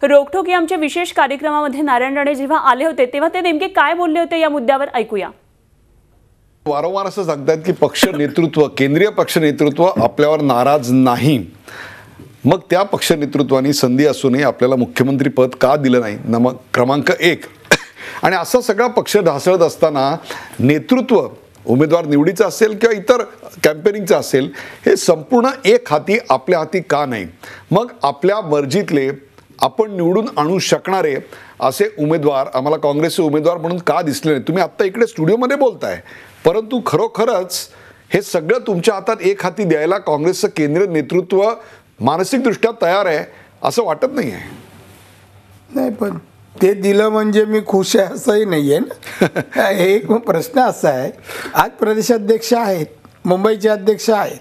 रोखठोक या आमच्या विशेष कार्यक्रमामध्ये नारायण राणे जेव्हा आले होते तेव्हा ते नेमके काय बोलले होते या मुद्द्यावर ऐकूया। वारंवार असं सांगतात की पक्ष नेतृत्व, केंद्रीय पक्ष नेतृत्व आपल्यावर नाराज नाही। मग त्या पक्ष नेतृत्वाने संधी असूनही आपल्याला मुख्यमंत्री पद का दिलं नाही, क्रमांक 1। आणि असा सगळा पक्ष ढासळत असताना नेतृत्व उमेदवार निवडीचं असेल किंवा इतर कॅम्पेनिंगचं असेल, हे संपूर्ण एक हाती आपल्या हाती का नाही? मग आपल्या मर्जीतले आपण निवडून आणू शकणारे असे उमेदवार आम्हाला काँग्रेसचे उमेदवार म्हणून का दिसले नाही? तुम्ही आत्ता इकडे स्टुडिओमध्ये बोलताय, परंतु खरोखरच हे सगळं तुमच्या हातात एक हाती द्यायला काँग्रेसचं केंद्रीय नेतृत्व मानसिकदृष्ट्या तयार आहे असं वाटत नाही आहे। नाही, पण ते दिलं म्हणजे मी खुश आहे असंही नाही आहे ना। एक प्रश्न असा आहे, आज प्रदेशाध्यक्ष आहेत, मुंबईचे अध्यक्ष आहेत,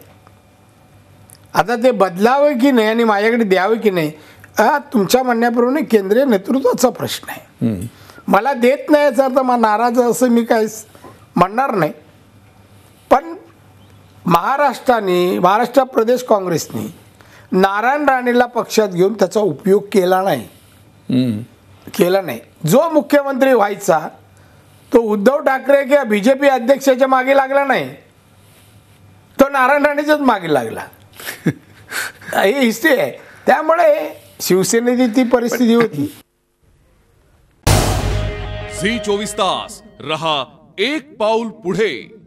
आता ते बदलावं की नाही आणि माझ्याकडे द्यावं की नाही हा तुमच्या म्हणण्याप्रमाणे केंद्रीय नेतृत्वाचा प्रश्न आहे। मला देत नाही याचा अर्थ मला नाराज असं मी काही म्हणणार नाही, पण महाराष्ट्र प्रदेश काँग्रेसने नारायण राणेला पक्षात घेऊन त्याचा उपयोग केला नाही। जो मुख्यमंत्री व्हायचा तो उद्धव ठाकरे किंवा बीजेपी अध्यक्षाच्या मागे लागला नाही, तो नारायण राणेच्याच मागे लागला। ही हिस्ट्री आहे। त्यामुळे शिवसेनेची ती परिस्थिती होती। झी 24 तास रहा एक पाऊल पुढे।